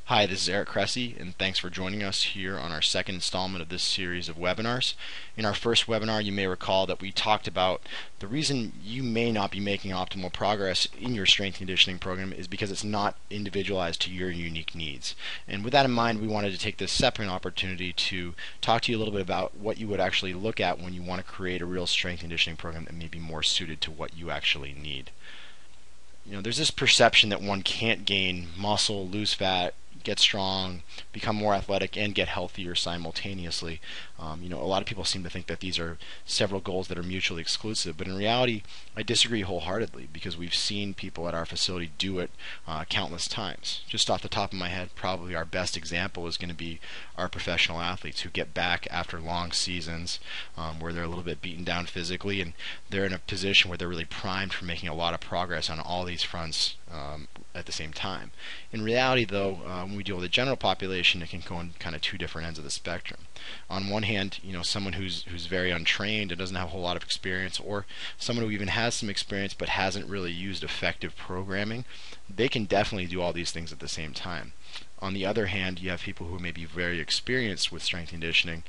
Hi, this is Eric Cressy, and thanks for joining us here on our second installment of this series of webinars. In our first webinar, you may recall that we talked about the reason you may not be making optimal progress in your strength conditioning program is because it's not individualized to your unique needs. And with that in mind, we wanted to take this separate opportunity to talk to you a little bit about what you would actually look at when you want to create a real strength conditioning program that may be more suited to what you actually need. There's this perception that one can't gain muscle, lose fat, get strong, become more athletic, and get healthier simultaneously. A lot of people seem to think that these are several goals that are mutually exclusive, but in reality, I disagree wholeheartedly because we've seen people at our facility do it countless times. Just off the top of my head, probably our best example is going to be our professional athletes who get back after long seasons where they're a little bit beaten down physically, and they're in a position where they're really primed for making a lot of progress on all these fronts at the same time. In reality, though, when we deal with the general population, it can go on kind of two different ends of the spectrum. On one hand, someone who's very untrained and doesn't have a whole lot of experience, or someone who even has some experience but hasn't really used effective programming, they can definitely do all these things at the same time. On the other hand, you have people who may be very experienced with strength conditioning,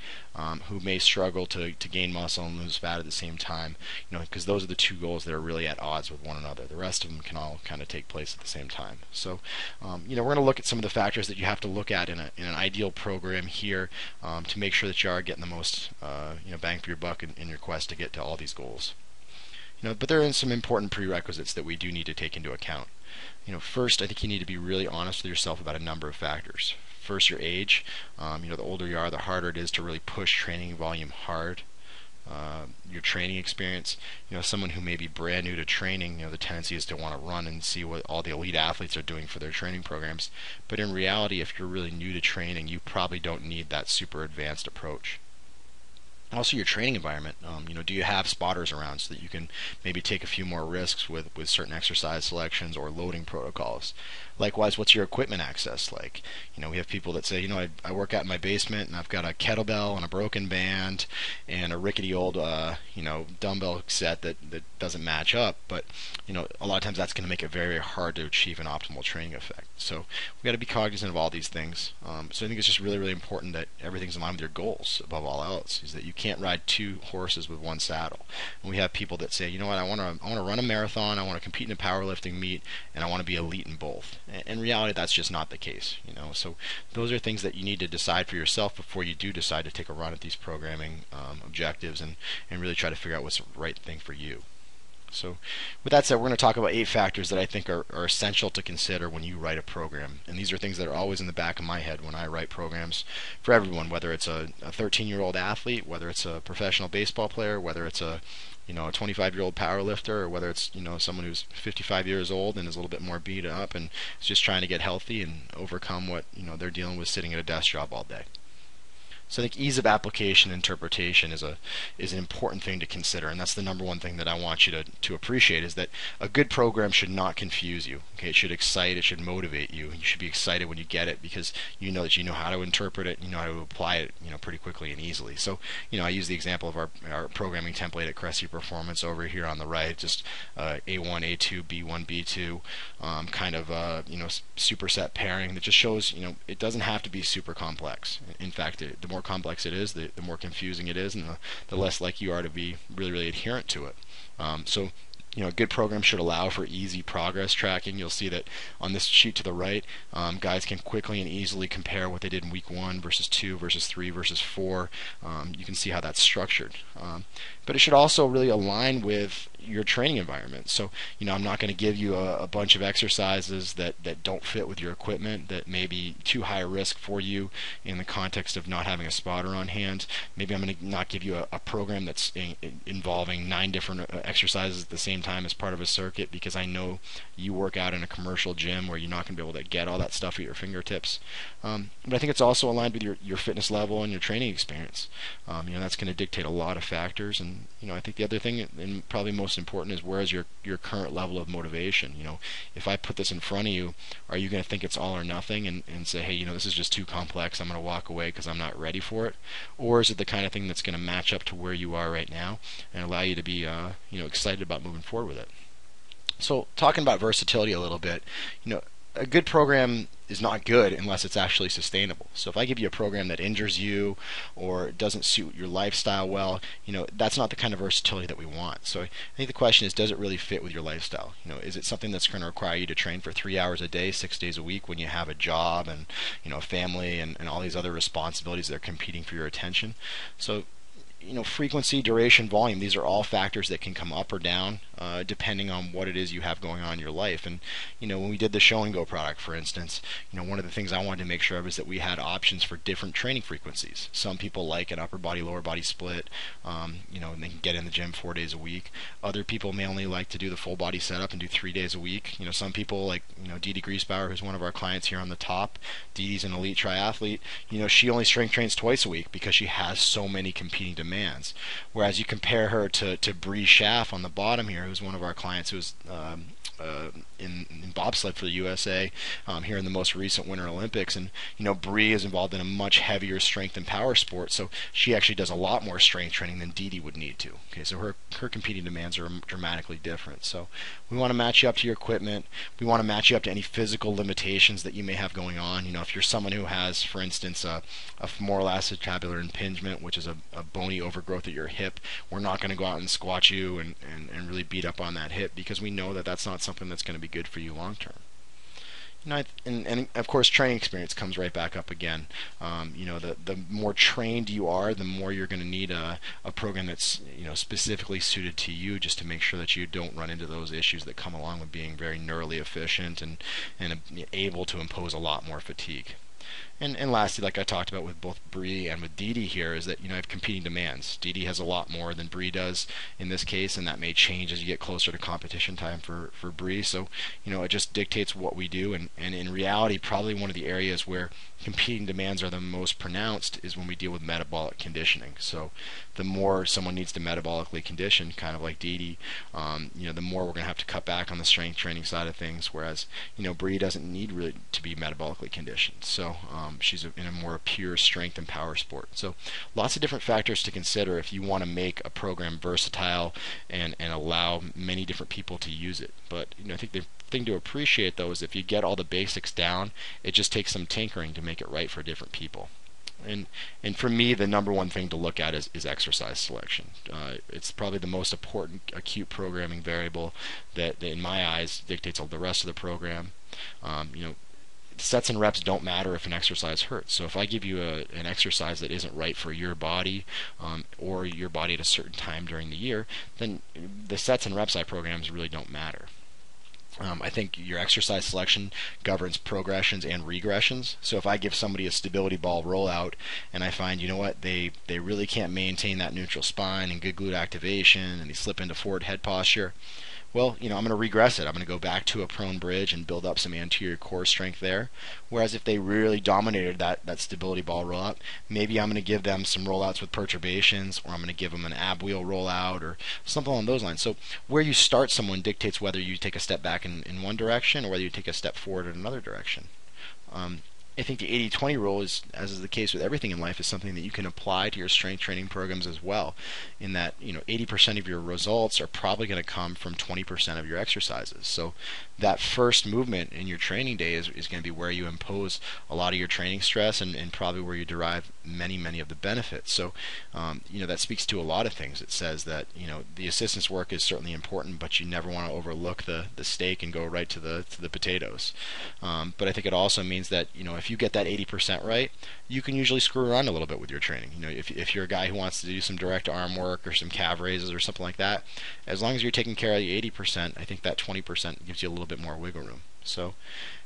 who may struggle to gain muscle and lose fat at the same time, because those are the two goals that are really at odds with one another. The rest of them can all kind of take place at the same time. So, we're going to look at some of the factors that you have to look at in an ideal program here to make sure that you are getting the most bang for your buck in your quest to get to all these goals. But there are some important prerequisites that we do need to take into account. First, I think you need to be really honest with yourself about a number of factors. First, your age. The older you are, the harder it is to really push training volume hard. Your training experience. Someone who may be brand new to training, the tendency is to want to run and see what all the elite athletes are doing for their training programs. But in reality, if you're really new to training, you probably don't need that super advanced approach. Also, your training environment. Do you have spotters around so that you can maybe take a few more risks with certain exercise selections or loading protocols? Likewise, what's your equipment access like? We have people that say, I work out in my basement and I've got a kettlebell and a broken band and a rickety old, dumbbell set that doesn't match up. But, a lot of times that's going to make it very, very hard to achieve an optimal training effect. So we've got to be cognizant of all these things. So I think it's just really, really important that everything's in line with your goals above all else, is that you can't ride two horses with one saddle. And we have people that say, I want to run a marathon, I want to compete in a powerlifting meet, and I want to be elite in both. In reality, that's just not the case. So those are things that you need to decide for yourself before you do decide to take a run at these programming objectives and really try to figure out what's the right thing for you. So with that said, we're going to talk about 8 factors that I think are essential to consider when you write a program. And these are things that are always in the back of my head when I write programs for everyone, whether it's a 13-year-old athlete, whether it's a professional baseball player, whether it's a 25-year-old power lifter, or whether it's someone who's 55 years old and is a little bit more beat up and is just trying to get healthy and overcome what they're dealing with sitting at a desk job all day. So I think ease of application and interpretation is an important thing to consider, and that's the number one thing that I want you to appreciate, is that a good program should not confuse you. Okay, it should excite, it should motivate you. You should be excited when you get it because you know that you know how to interpret it, you know how to apply it, pretty quickly and easily. So, I use the example of our programming template at Cressy Performance over here on the right, just A1, A2, B1, B2, kind of superset pairing that just shows it doesn't have to be super complex. In fact, the more complex it is, the more confusing it is, and the less likely you are to be really, really adherent to it. So a good program should allow for easy progress tracking. You'll see that on this sheet to the right, guys can quickly and easily compare what they did in week 1 versus 2 versus 3 versus 4. You can see how that's structured. But it should also really align with your training environment. So, I'm not going to give you a bunch of exercises that don't fit with your equipment, that may be too high risk for you in the context of not having a spotter on hand. Maybe I'm going to not give you a program that's involving 9 different exercises at the same time as part of a circuit, because I know you work out in a commercial gym where you're not going to be able to get all that stuff at your fingertips. But I think it's also aligned with your fitness level and your training experience. That's going to dictate a lot of factors, and I think the other thing, and probably most important, is where is your current level of motivation. If I put this in front of you, are you going to think it's all or nothing and say, hey, this is just too complex, I'm going to walk away because I'm not ready for it? Or is it the kind of thing that's going to match up to where you are right now and allow you to be excited about moving forward with it? So talking about versatility a little bit, a good program is not good unless it's actually sustainable. So if I give you a program that injures you or doesn't suit your lifestyle well, that's not the kind of versatility that we want. So I think the question is, does it really fit with your lifestyle? Is it something that's going to require you to train for 3 hours a day, 6 days a week when you have a job and a family and all these other responsibilities that are competing for your attention? So frequency, duration, volume, these are all factors that can come up or down depending on what it is you have going on in your life. And when we did the Show and Go product, for instance, one of the things I wanted to make sure of is that we had options for different training frequencies. Some people like an upper body, lower body split, and they can get in the gym 4 days a week. Other people may only like to do the full body setup and do 3 days a week. Some people like, Dee Dee Griesbauer, who's one of our clients here on the top. Dee Dee's an elite triathlete. She only strength trains twice a week because she has so many competing demands. Whereas you compare her to Bree Schaff on the bottom here, who's one of our clients who's in bobsled for the USA here in the most recent Winter Olympics. And Bree is involved in a much heavier strength and power sport, so she actually does a lot more strength training than Dee Dee would need to. Okay, so her competing demands are dramatically different. So we want to match you up to your equipment. We want to match you up to any physical limitations that you may have going on. If you're someone who has, for instance, a femoral acetabular impingement, which is a bony overgrowth at your hip, we're not going to go out and squat you and really beat up on that hip, because we know that that's not something that's going to be good for you long term. And of course, training experience comes right back up again. The more trained you are, the more you're going to need a program that's specifically suited to you, just to make sure that you don't run into those issues that come along with being very neurally efficient and able to impose a lot more fatigue. And lastly, like I talked about with both Bree and with Dee Dee here, is that I have competing demands. Dee Dee has a lot more than Bree does in this case, and that may change as you get closer to competition time for Bree. So it just dictates what we do, and in reality, probably one of the areas where competing demands are the most pronounced is when we deal with metabolic conditioning. So the more someone needs to metabolically condition, kind of like Dee Dee, the more we're going to have to cut back on the strength training side of things, whereas Bree doesn't need really to be metabolically conditioned. So she's in a more pure strength and power sport. So lots of different factors to consider if you want to make a program versatile and allow many different people to use it. But I think the thing to appreciate, though, is if you get all the basics down, it just takes some tinkering to make it right for different people. And for me, the number one thing to look at is exercise selection. It's probably the most important acute programming variable that in my eyes dictates all the rest of the program. Sets and reps don't matter if an exercise hurts. So if I give you an exercise that isn't right for your body or your body at a certain time during the year, then the sets and reps I programs really don't matter. I think your exercise selection governs progressions and regressions. So if I give somebody a stability ball rollout and I find, they really can't maintain that neutral spine and good glute activation, and they slip into forward head posture, well, I'm going to regress it. I'm going to go back to a prone bridge and build up some anterior core strength there. Whereas if they really dominated that stability ball rollout, maybe I'm going to give them some rollouts with perturbations, or I'm going to give them an ab wheel rollout or something along those lines. So where you start someone dictates whether you take a step back in one direction or whether you take a step forward in another direction. I think the 80-20 rule is, as is the case with everything in life, is something that you can apply to your strength training programs as well, in that 80% of your results are probably going to come from 20% of your exercises. So that first movement in your training day is going to be where you impose a lot of your training stress and probably where you derive many of the benefits. So that speaks to a lot of things. It says that the assistance work is certainly important, but you never want to overlook the steak and go right to the potatoes. But I think it also means that if you get that 80% right, you can usually screw around a little bit with your training. If you're a guy who wants to do some direct arm work or some calf raises or something like that, as long as you're taking care of the 80%, I think that 20% gives you a little bit more wiggle room. So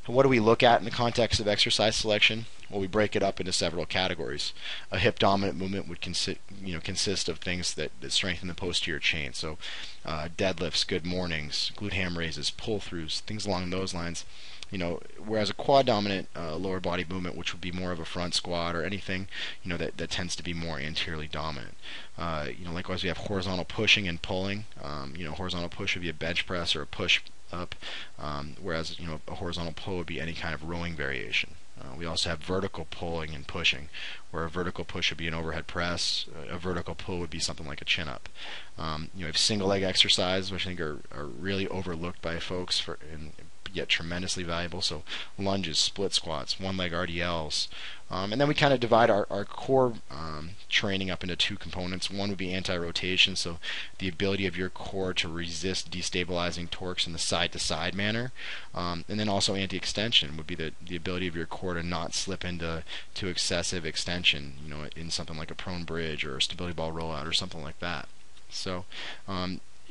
what do we look at in the context of exercise selection? Well, we break it up into several categories. A hip dominant movement would consist of things that strengthen the posterior chain. So deadlifts, good mornings, glute ham raises, pull throughs, things along those lines. Whereas a quad dominant lower body movement, which would be more of a front squat or anything, that tends to be more anteriorly dominant. Likewise, we have horizontal pushing and pulling. Horizontal push would be a bench press or a push up, whereas a horizontal pull would be any kind of rowing variation. We also have vertical pulling and pushing, where a vertical push would be an overhead press. A vertical pull would be something like a chin-up. We have single leg exercise, which I think are really overlooked by folks yet tremendously valuable. So lunges, split squats, one leg RDLs. And then we kind of divide our core training up into two components. One would be anti-rotation, so the ability of your core to resist destabilizing torques in the side-to-side manner. And then also anti-extension would be the ability of your core to not slip into excessive extension, in something like a prone bridge or a stability ball rollout or something like that. So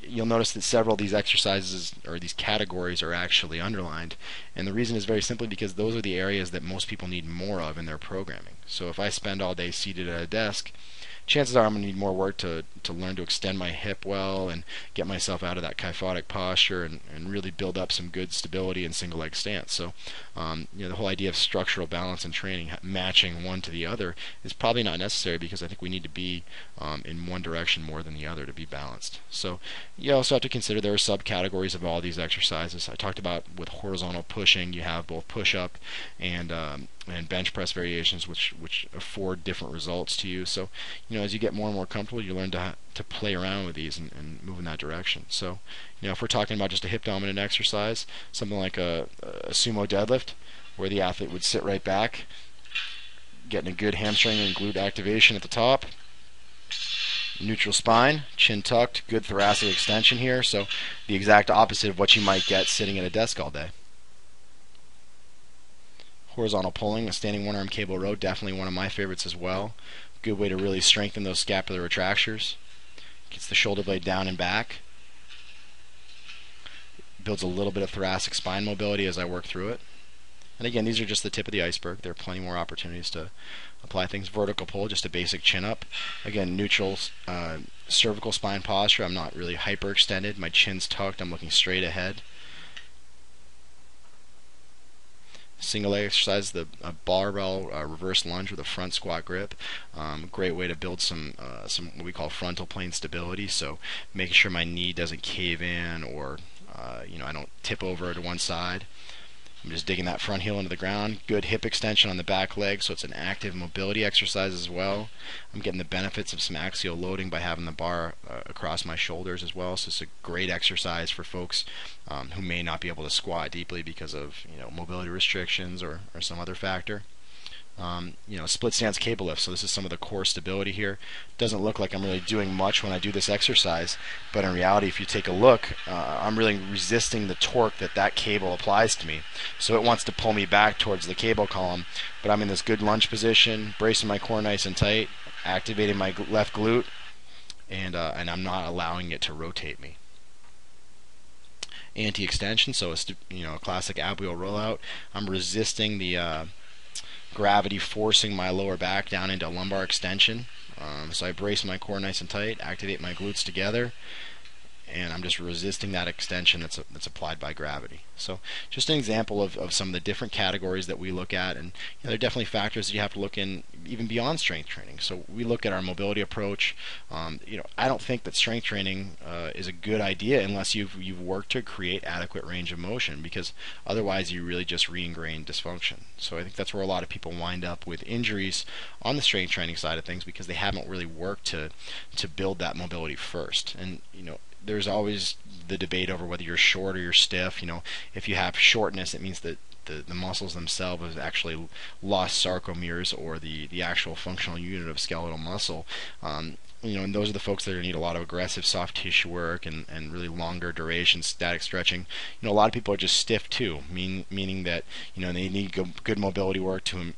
you'll notice that several of these exercises or these categories are actually underlined, and the reason is very simply because those are the areas that most people need more of in their programming. So if I spend all day seated at a desk, chances are I'm going to need more work to learn to extend my hip well and get myself out of that kyphotic posture and really build up some good stability in single leg stance. So the whole idea of structural balance and training, matching one to the other, is probably not necessary, because I think we need to be in one direction more than the other to be balanced. So you also have to consider there are subcategories of all these exercises. I talked about with horizontal pushing, you have both push-up and bench press variations, which afford different results to you. So as you get more and more comfortable, you learn to play around with these and move in that direction. So if we're talking about just a hip dominant exercise, something like a sumo deadlift, where the athlete would sit right back, getting a good hamstring and glute activation at the top, neutral spine, chin tucked, good thoracic extension here. So the exact opposite of what you might get sitting at a desk all day. Horizontal pulling, a standing one arm cable row, definitely one of my favorites as well. Good way to really strengthen those scapular retractors. Gets the shoulder blade down and back. Builds a little bit of thoracic spine mobility as I work through it. And again, these are just the tip of the iceberg. There are plenty more opportunities to apply things. Vertical pull, just a basic chin up. Again, neutral cervical spine posture. I'm not really hyperextended. My chin's tucked. I'm looking straight ahead. Single leg exercise, the barbell reverse lunge with a front squat grip. Great way to build some what we call frontal plane stability. So making sure my knee doesn't cave in, or I don't tip over to one side. I'm just digging that front heel into the ground. Good hip extension on the back leg, so it's an active mobility exercise as well. I'm getting the benefits of some axial loading by having the bar across my shoulders as well. So it's a great exercise for folks who may not be able to squat deeply because of mobility restrictions or some other factor. Split stance cable lift. So this is some of the core stability here. Doesn't look like I'm really doing much when I do this exercise, but in reality, if you take a look, I'm really resisting the torque that cable applies to me. So it wants to pull me back towards the cable column, but I'm in this good lunge position, bracing my core nice and tight, activating my left glute, and I'm not allowing it to rotate me. Anti-extension, so a classic ab wheel rollout. I'm resisting the gravity forcing my lower back down into lumbar extension. So I brace my core nice and tight, activate my glutes together, and I'm just resisting that extension that's applied by gravity. So just an example of some of the different categories that we look at, and there are definitely factors that you have to look in even beyond strength training. So we look at our mobility approach. I don't think that strength training is a good idea unless you've worked to create adequate range of motion, because otherwise you really just re-ingrain dysfunction. So I think that's where a lot of people wind up with injuries on the strength training side of things, because they haven't really worked to build that mobility first. And there's always the debate over whether you're short or you're stiff. If you have shortness, it means that the muscles themselves have actually lost sarcomeres, or the actual functional unit of skeletal muscle. And those are the folks that are going to need a lot of aggressive soft tissue work and really longer duration static stretching. A lot of people are just stiff too, meaning that they need good mobility work to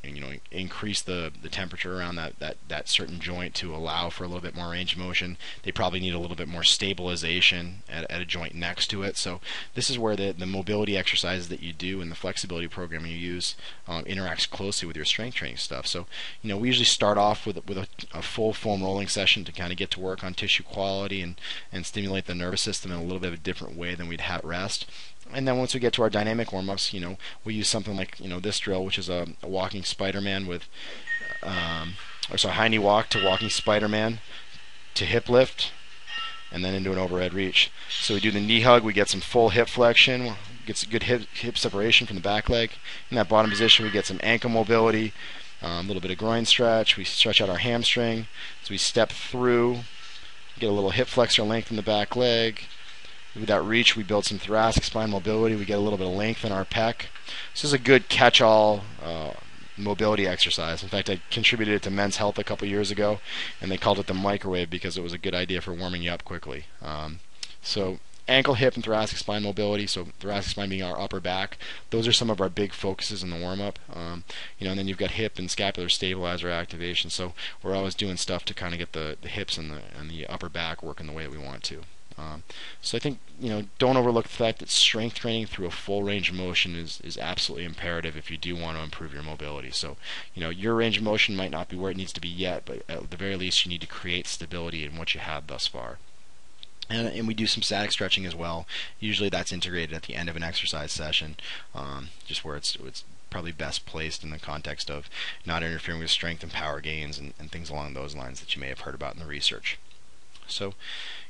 increase the temperature around that certain joint to allow for a little bit more range of motion. They probably need a little bit more stabilization at a joint next to it. So this is where the mobility exercises that you do and the flexibility programming you use interacts closely with your strength training stuff. So we usually start off with a full foam rolling session to kind of get to work on tissue quality and stimulate the nervous system in a little bit of a different way than we'd have at rest. And then once we get to our dynamic warm-ups, we use something like this drill, which is a walking Spider-Man with, high knee walk to walking Spider-Man to hip lift, and then into an overhead reach. So we do the knee hug, we get some full hip flexion, get some good hip separation from the back leg. In that bottom position, we get some ankle mobility, a little bit of groin stretch. We stretch out our hamstring. So we step through, get a little hip flexor length in the back leg, With that reach, we build some thoracic spine mobility. We get a little bit of length in our pec. This is a good catch-all mobility exercise. In fact, I contributed it to Men's Health a couple years ago, and they called it the microwave because it was a good idea for warming you up quickly. So ankle, hip, and thoracic spine mobility. So thoracic spine being our upper back. Those are some of our big focuses in the warm-up. And then you've got hip and scapular stabilizer activation. So we're always doing stuff to kind of get the hips and the upper back working the way we want to. So I think, don't overlook the fact that strength training through a full range of motion is absolutely imperative if you do want to improve your mobility. So, your range of motion might not be where it needs to be yet, but at the very least you need to create stability in what you have thus far. And we do some static stretching as well. Usually that's integrated at the end of an exercise session, just where it's probably best placed in the context of not interfering with strength and power gains and things along those lines that you may have heard about in the research. So,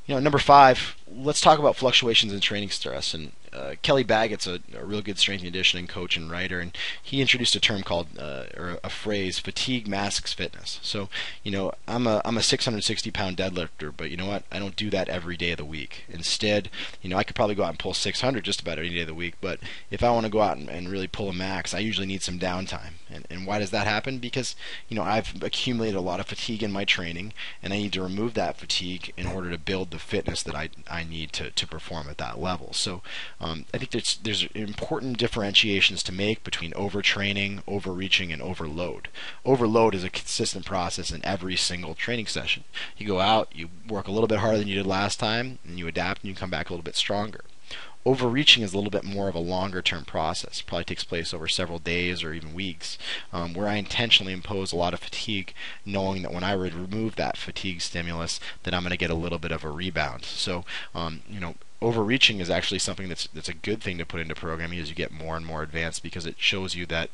number 5, let's talk about fluctuations in training stress. And Kelly Baggett's a real good strength and conditioning coach and writer, and he introduced a term called, or a phrase, fatigue masks fitness. So, I'm a 660-pound deadlifter, but you know what? I don't do that every day of the week. Instead, I could probably go out and pull 600 just about any day of the week, but if I want to go out and really pull a max, I usually need some downtime. And why does that happen? Because, I've accumulated a lot of fatigue in my training, and I need to remove that fatigue in order to build the fitness that I need to perform at that level. So I think there's important differentiations to make between overtraining, overreaching, and overload. Overload is a consistent process in every single training session. You go out, you work a little bit harder than you did last time, and you adapt and you come back a little bit stronger. Overreaching is a little bit more of a longer term process. It probably takes place over several days or even weeks, where I intentionally impose a lot of fatigue, knowing that when I remove that fatigue stimulus, that I'm going to get a little bit of a rebound. So, overreaching is actually something that's a good thing to put into programming as you get more and more advanced, because it shows you that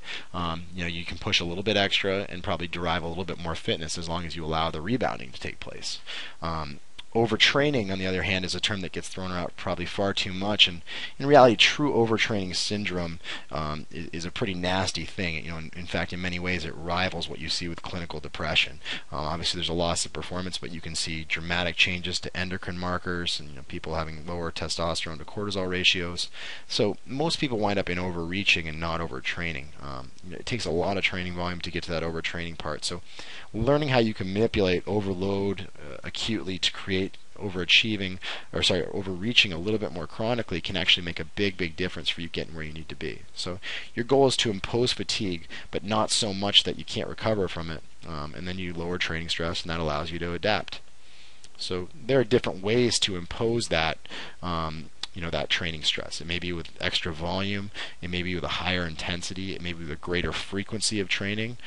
you can push a little bit extra and probably derive a little bit more fitness as long as you allow the rebounding to take place. Overtraining, on the other hand, is a term that gets thrown out probably far too much, and in reality, true overtraining syndrome is a pretty nasty thing. In fact, in many ways, it rivals what you see with clinical depression. Obviously, there's a loss of performance, but you can see dramatic changes to endocrine markers, and people having lower testosterone to cortisol ratios. So most people wind up in overreaching and not overtraining. It takes a lot of training volume to get to that overtraining part. So learning how you can manipulate overload acutely to create overreaching a little bit more chronically can actually make a big difference for you getting where you need to be. So your goal is to impose fatigue, but not so much that you can't recover from it, and then you lower training stress, and that allows you to adapt. So there are different ways to impose that that training stress. It may be with extra volume, it may be with a higher intensity, it may be with a greater frequency of training.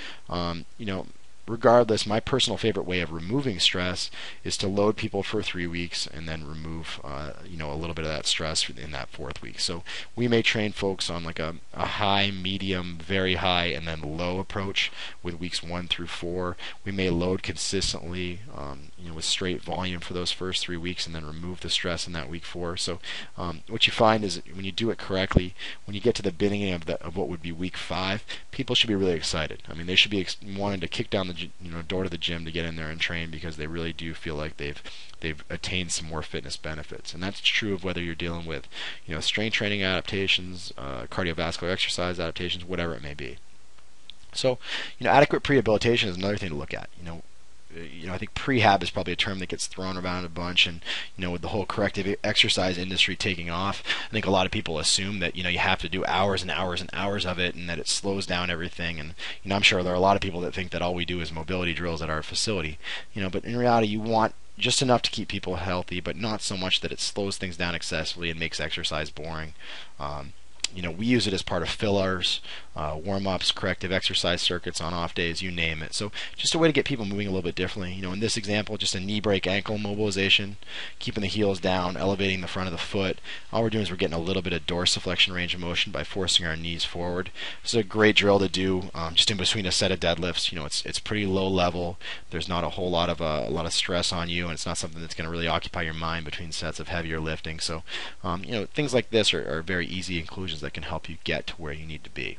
Regardless, my personal favorite way of removing stress is to load people for 3 weeks and then remove a little bit of that stress in that 4th week. So we may train folks on like a high, medium, very high, and then low approach with weeks 1 through 4. We may load consistently with straight volume for those first 3 weeks and then remove the stress in that week 4. So what you find is when you do it correctly, when you get to the beginning of what would be week 5, people should be really excited. I mean, they should be wanting to kick down the door to the gym to get in there and train, because they really do feel like they've attained some more fitness benefits. And that's true of whether you're dealing with strength training adaptations, cardiovascular exercise adaptations, whatever it may be. So adequate prehabilitation is another thing to look at. I think prehab is probably a term that gets thrown around a bunch, and with the whole corrective exercise industry taking off, I think a lot of people assume that you have to do hours and hours and hours of it, and that it slows down everything. And I'm sure there are a lot of people that think that all we do is mobility drills at our facility. But in reality, you want just enough to keep people healthy, but not so much that it slows things down excessively and makes exercise boring. We use it as part of fillers, warm-ups, corrective exercise circuits on off days, you name it. So just a way to get people moving a little bit differently. In this example, just a knee break ankle mobilization, keeping the heels down, elevating the front of the foot. All we're doing is we're getting a little bit of dorsiflexion range of motion by forcing our knees forward. This is a great drill to do just in between a set of deadlifts. It's pretty low level. There's not a whole lot of stress on you, and it's not something that's going to really occupy your mind between sets of heavier lifting. So things like this are very easy inclusions that can help you get to where you need to be.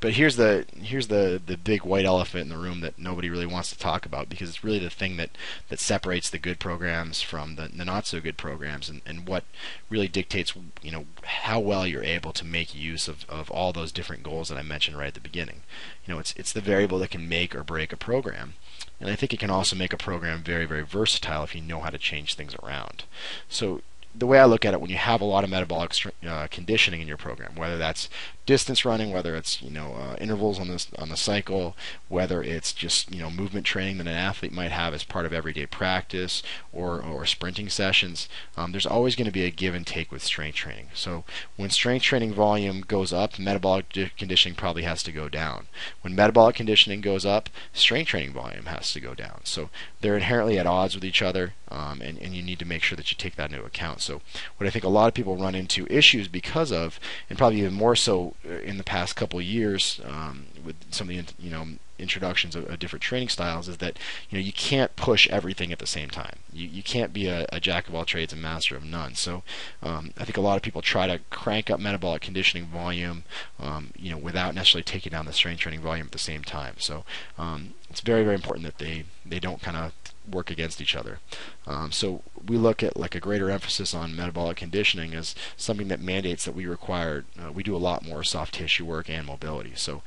But here's the big white elephant in the room that nobody really wants to talk about, because it's really the thing that separates the good programs from the not so good programs, and what really dictates how well you're able to make use of all those different goals that I mentioned right at the beginning. It's the variable that can make or break a program. And I think it can also make a program very, very versatile if you know how to change things around. So the way I look at it, when you have a lot of metabolic conditioning in your program, whether that's distance running, whether it's intervals on the cycle, whether it's just movement training that an athlete might have as part of everyday practice, or sprinting sessions, there's always going to be a give and take with strength training. So when strength training volume goes up, metabolic conditioning probably has to go down. When metabolic conditioning goes up, strength training volume has to go down. So they're inherently at odds with each other, and you need to make sure that you take that into account. So what I think a lot of people run into issues because of, and probably even more so in the past couple of years, with some of the introductions of different training styles, is that you can't push everything at the same time. You can't be a jack of all trades and master of none. So I think a lot of people try to crank up metabolic conditioning volume without necessarily taking down the strength training volume at the same time. So it's very, very important that they don't kind of work against each other. So we look at like a greater emphasis on metabolic conditioning as something that mandates that we do a lot more soft tissue work and mobility. So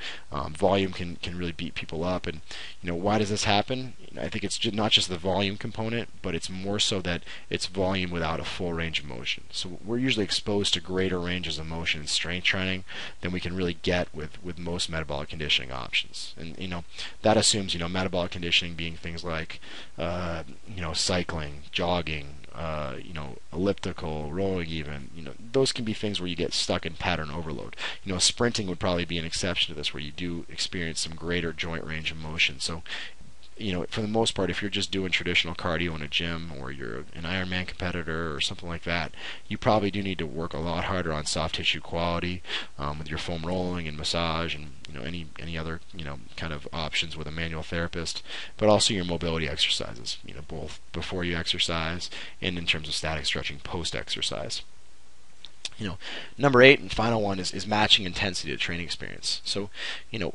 volume can really beat people up. And why does this happen? I think it's not just the volume component, but it's more so that it's volume without a full range of motion. So we're usually exposed to greater ranges of motion in strength training than we can really get with most metabolic conditioning options. And that assumes metabolic conditioning being things like cycling, jogging, elliptical, rowing even. Those can be things where you get stuck in pattern overload. Sprinting would probably be an exception to this, where you do experience some greater joint range of motion. So for the most part, if you're just doing traditional cardio in a gym, or you're an Ironman competitor or something like that, you probably do need to work a lot harder on soft tissue quality with your foam rolling and massage, and any other kind of options with a manual therapist, but also your mobility exercises, both before you exercise and in terms of static stretching post-exercise. Number 8 and final one is matching intensity to training experience. So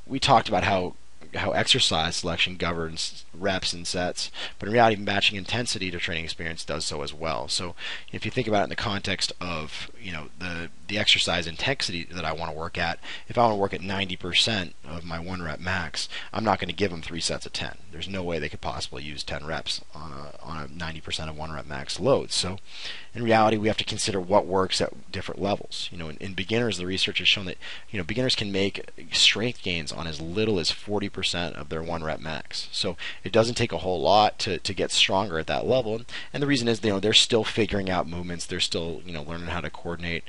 we talked about how exercise selection governs reps and sets, but in reality, matching intensity to training experience does so as well. So if you think about it in the context of the exercise intensity that I want to work at, if I want to work at 90% of my 1 rep max, I'm not going to give them 3 sets of 10. There's no way they could possibly use 10 reps on a 90% of 1 rep max load. So in reality, we have to consider what works at different levels. In beginners, the research has shown that beginners can make strength gains on as little as 40% of their 1 rep max. So it doesn't take a whole lot to get stronger at that level. And the reason is they're still figuring out movements. They're still learning how to coordinate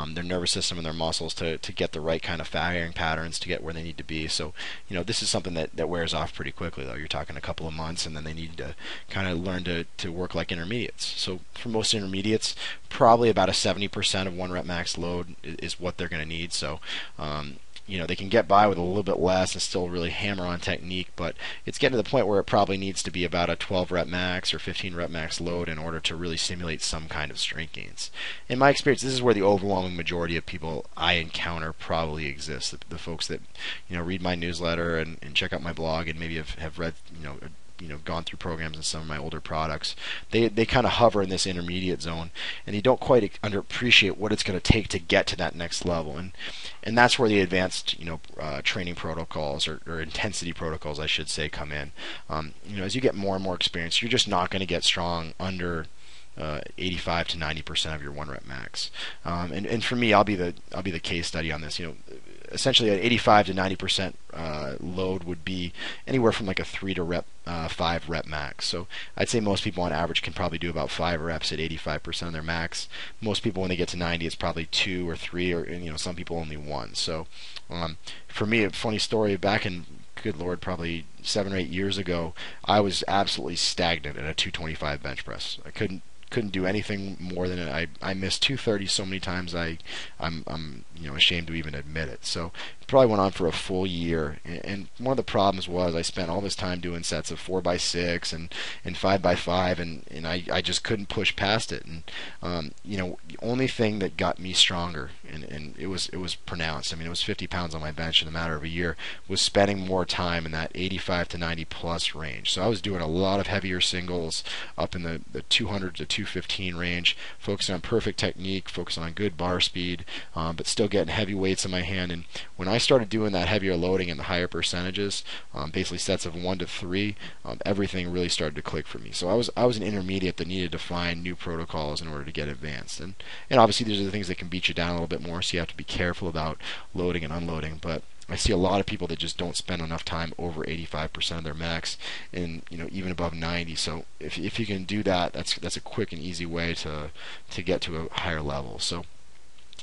their nervous system and their muscles to get the right kind of firing patterns to get where they need to be. So this is something that wears off pretty quickly, though. You're talking a couple of months, and then they need to kind of learn to work like intermediates. So for most intermediates, probably about a 70% of 1 rep max load is what they're going to need. So they can get by with a little bit less and still really hammer on technique, but it's getting to the point where it probably needs to be about a 12 rep max or 15 rep max load in order to really simulate some kind of strength gains. In my experience, this is where the overwhelming majority of people I encounter probably exist. The folks that read my newsletter and check out my blog and maybe have read gone through programs in some of my older products, they kind of hover in this intermediate zone, and they don't quite appreciate what it's going to take to get to that next level. And that's where the advanced training protocols or intensity protocols, I should say, come in. As you get more and more experience, you're just not going to get strong under 85 to 90% of your 1 rep max. And for me, I'll be the case study on this. Essentially, an 85 to 90% load would be anywhere from like a 3 to 5 rep max. So I'd say most people on average can probably do about 5 reps at 85% of their max. Most people, when they get to 90, it's probably 2 or 3, or some people only 1. So for me, a funny story, back in, good Lord, probably 7 or 8 years ago, I was absolutely stagnant at a 225 bench press. I couldn't do anything more than it. I missed 230 so many times I'm ashamed to even admit it. So probably went on for a full year. And one of the problems was I spent all this time doing sets of 4x6 and 5x5, and I just couldn't push past it. And the only thing that got me stronger, and it was pronounced. I mean, it was 50 pounds on my bench in a matter of a year, was spending more time in that 85 to 90 plus range. So I was doing a lot of heavier singles up in the 200 to 215 range, focusing on perfect technique, focusing on good bar speed, but still getting heavy weights in my hand. And when I started doing that heavier loading and the higher percentages, basically sets of 1 to 3, everything really started to click for me. So I was an intermediate that needed to find new protocols in order to get advanced. And obviously these are the things that can beat you down a little bit more, so you have to be careful about loading and unloading. But I see a lot of people that just don't spend enough time over 85% of their max, and even above 90. So if you can do that, that's a quick and easy way to get to a higher level. So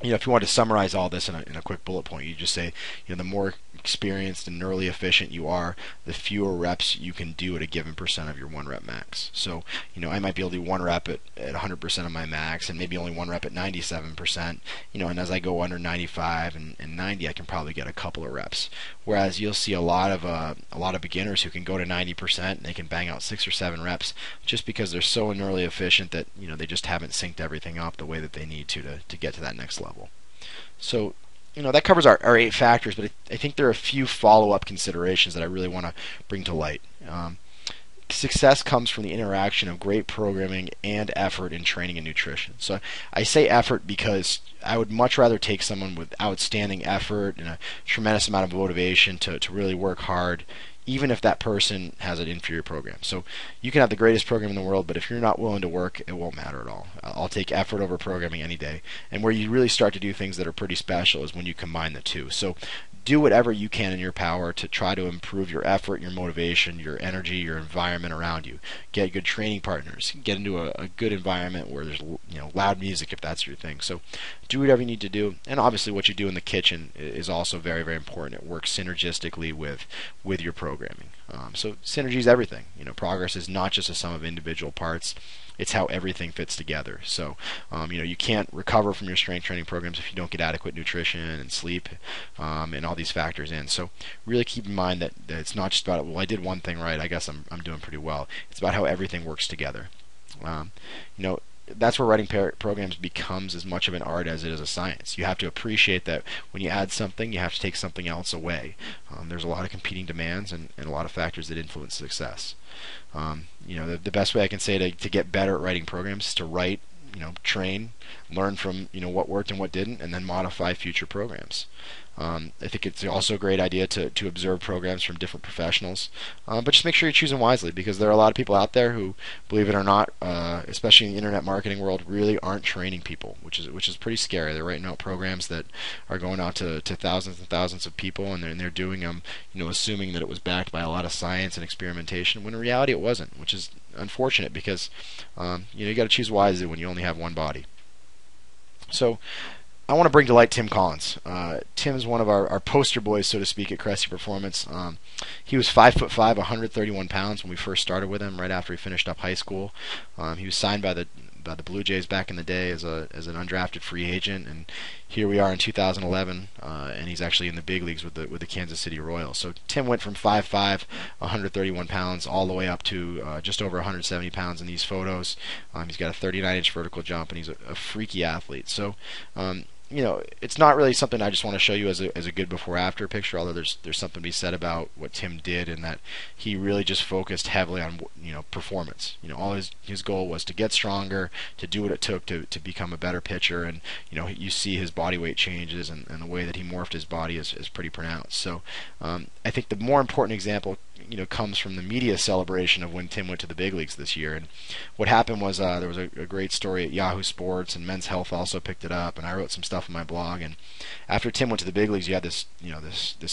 if you want to summarize all this in a quick bullet point, you just say, the more experienced and neurally efficient you are, the fewer reps you can do at a given percent of your 1 rep max. So, I might be able to do 1 rep at 100% of my max, and maybe only 1 rep at 97%, and as I go under 95 and 90, I can probably get a couple of reps. Whereas you'll see a lot of beginners who can go to 90% and they can bang out 6 or 7 reps just because they're so neurally efficient that, they just haven't synced everything up the way that they need to get to that next level. So, that covers our 8 factors, but I think there are a few follow-up considerations that I really want to bring to light. Success comes from the interaction of great programming and effort in training and nutrition. So I say effort because I would much rather take someone with outstanding effort and a tremendous amount of motivation to really work hard, even if that person has an inferior program. So you can have the greatest program in the world, but if you're not willing to work, it won't matter at all. I'll take effort over programming any day. And where you really start to do things that are pretty special is when you combine the two. So do whatever you can in your power to try to improve your effort, your motivation, your energy, your environment around you. Get good training partners. Get into a good environment where there's loud music if that's your thing. So do whatever you need to do. And obviously what you do in the kitchen is also very, very important. It works synergistically with your programming. So synergy is everything. Progress is not just a sum of individual parts. It's how everything fits together. So, you can't recover from your strength training programs if you don't get adequate nutrition and sleep and all these factors in. So, really keep in mind that it's not just about, well, I did one thing right, I guess I'm doing pretty well. It's about how everything works together. That's where writing programs becomes as much of an art as it is a science. You have to appreciate that when you add something, you have to take something else away. There's a lot of competing demands and a lot of factors that influence success. The best way I can say to get better at writing programs is to write, train, learn from what worked and what didn't, and then modify future programs. I think it's also a great idea to observe programs from different professionals, but just make sure you're choosing wisely, because there are a lot of people out there who, believe it or not, especially in the internet marketing world, really aren't training people, which is pretty scary. They're writing out programs that are going out to thousands and thousands of people, and they're doing them, assuming that it was backed by a lot of science and experimentation, when in reality it wasn't, which is unfortunate because you got to choose wisely when you only have one body. So I want to bring to light Tim Collins. Tim's one of our poster boys, so to speak, at Cressy Performance. He was 5'5", 131 pounds when we first started with him, right after he finished up high school. He was signed by the Blue Jays back in the day as an undrafted free agent, and here we are in 2011, and he's actually in the big leagues with the Kansas City Royals. So Tim went from 5'5", 131 pounds, all the way up to just over 170 pounds in these photos. He's got a 39-inch vertical jump, and he's a freaky athlete. So it's not really something I just want to show you as a good before-after picture, although there's something to be said about what Tim did, and that he really just focused heavily on performance. All his goal was to get stronger, to do what it took to become a better pitcher, and you see his body weight changes, and the way that he morphed his body is pretty pronounced. So I think the more important example comes from the media celebration of when Tim went to the big leagues this year. And what happened was there was a great story at Yahoo Sports, and Men's Health also picked it up, and I wrote some stuff in my blog. And after Tim went to the big leagues, you had this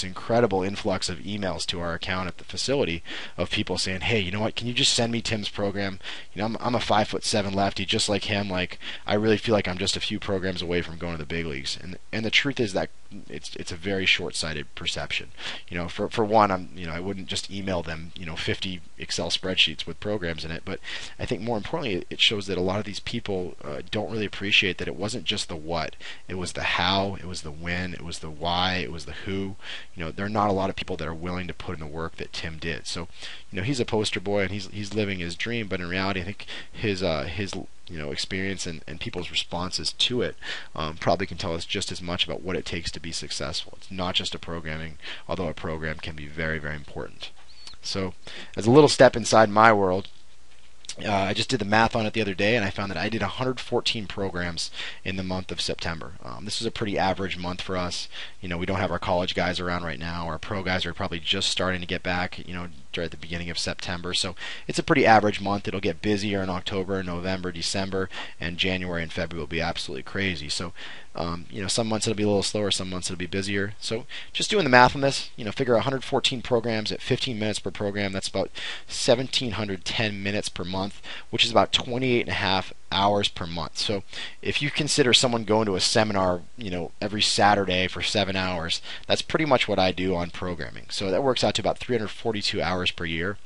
incredible influx of emails to our account at the facility of people saying, "Hey, you know what? Can you just send me Tim's program? I'm a 5'7" lefty just like him. Like, I really feel like I'm just a few programs away from going to the big leagues." And the truth is that it's a very short-sighted perception. For one, I wouldn't just email email them 50 Excel spreadsheets with programs in it. But I think more importantly, it shows that a lot of these people don't really appreciate that it wasn't just the what, it was the how, it was the when, it was the why, it was the who. There are not a lot of people that are willing to put in the work that Tim did. So he's a poster boy and he's living his dream, but in reality I think his experience and people's responses to it probably can tell us just as much about what it takes to be successful. It's not just a programming, although a program can be very, very important. So as a little step inside my world, I just did the math on it the other day, and I found that I did 114 programs in the month of September. This is a pretty average month for us. We don't have our college guys around right now. Our pro guys are probably just starting to get back, at the beginning of September. So it's a pretty average month. It'll get busier in October, November, December, and January and February will be absolutely crazy. So some months it'll be a little slower, some months it'll be busier. So just doing the math on this, figure 114 programs at 15 minutes per program. That's about 1,710 minutes per month, which is about 28 and a half hours per month. So if you consider someone going to a seminar, every Saturday for 7 hours, that's pretty much what I do on programming. So that works out to about 342 hours per year.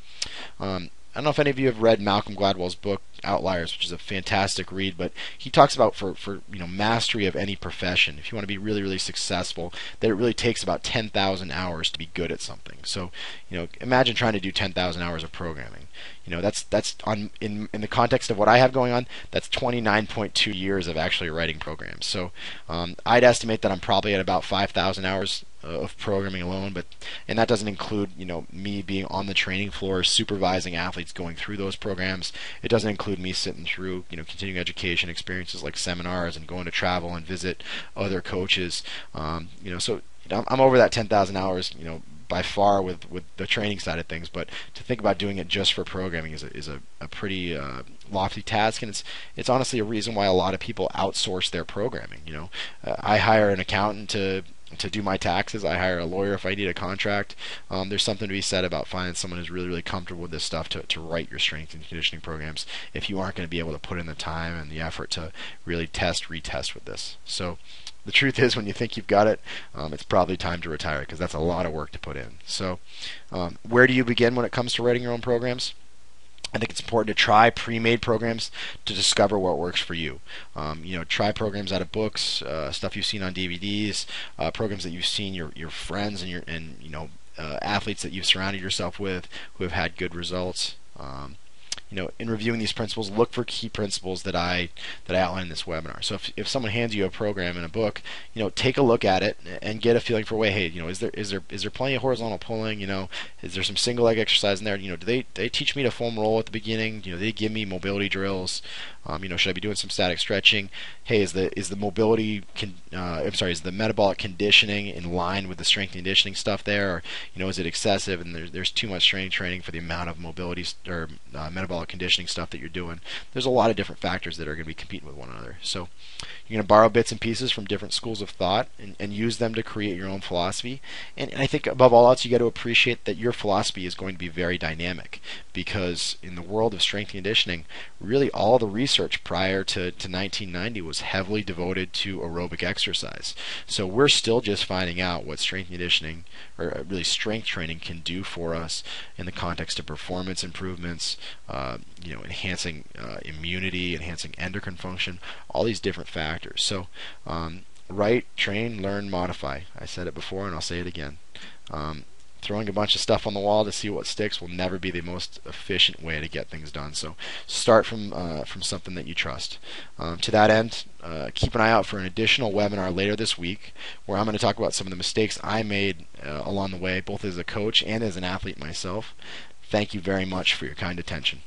I don't know if any of you have read Malcolm Gladwell's book Outliers, which is a fantastic read, but he talks about for mastery of any profession, if you want to be really, really successful, that it really takes about 10,000 hours to be good at something. So imagine trying to do 10,000 hours of programming. That's in the context of what I have going on, that's 29.2 years of actually writing programs. So I'd estimate that I'm probably at about 5,000 hours of programming alone, and that doesn't include me being on the training floor supervising athletes going through those programs. It doesn't include me sitting through continuing education experiences like seminars and going to travel and visit other coaches. So I'm over that 10,000 hours by far with the training side of things, but to think about doing it just for programming is a pretty lofty task, and it's honestly a reason why a lot of people outsource their programming. I hire an accountant to do my taxes. I hire a lawyer if I need a contract. There's something to be said about finding someone who's really, really comfortable with this stuff to write your strength and conditioning programs if you aren't going to be able to put in the time and the effort to really retest with this. So the truth is, when you think you've got it, it's probably time to retire, because that's a lot of work to put in. So where do you begin when it comes to writing your own programs? I think it's important to try pre-made programs to discover what works for you. Try programs out of books, stuff you've seen on DVDs, programs that you've seen your friends and athletes that you've surrounded yourself with who have had good results. In reviewing these principles, look for key principles that I outline in this webinar. So if someone hands you a program in a book, take a look at it and get a feeling for, is there plenty of horizontal pulling? Is there some single leg exercise in there? Do they teach me to foam roll at the beginning? Do they give me mobility drills? Should I be doing some static stretching? Hey, is the metabolic conditioning in line with the strength and conditioning stuff there? Or, is it excessive and there's too much strength training for the amount of mobility or metabolic conditioning stuff that you're doing? There's a lot of different factors that are going to be competing with one another. So you're going to borrow bits and pieces from different schools of thought and use them to create your own philosophy. And I think above all else, you got to appreciate that your philosophy is going to be very dynamic, because in the world of strength and conditioning, really all the research prior to 1990 was heavily devoted to aerobic exercise. So we're still just finding out what strength and conditioning, or really strength training, can do for us in the context of performance improvements, enhancing immunity, enhancing endocrine function, all these different factors. So write, train, learn, modify. I said it before and I'll say it again. Throwing a bunch of stuff on the wall to see what sticks will never be the most efficient way to get things done. So start from something that you trust. To that end, keep an eye out for an additional webinar later this week, where I'm going to talk about some of the mistakes I made along the way, both as a coach and as an athlete myself. Thank you very much for your kind attention.